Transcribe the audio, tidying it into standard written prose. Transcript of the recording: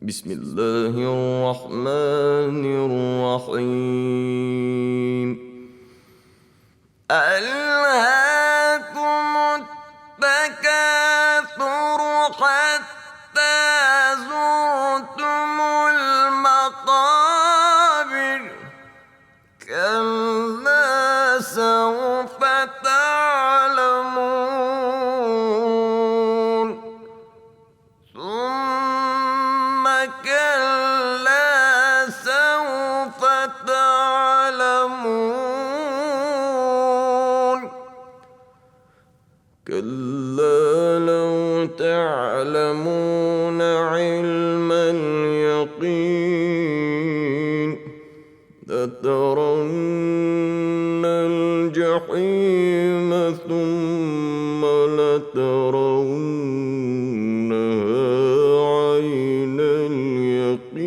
بسم الله الرحمن الرحيم. ألهاكم التكاثر حتى زرتم المقابر كلا سوف تعلمون ثم كلا سوف تعلمون كلا لو تعلمون علم اليقين لترون الجحيم ثم لترونها عين اليقين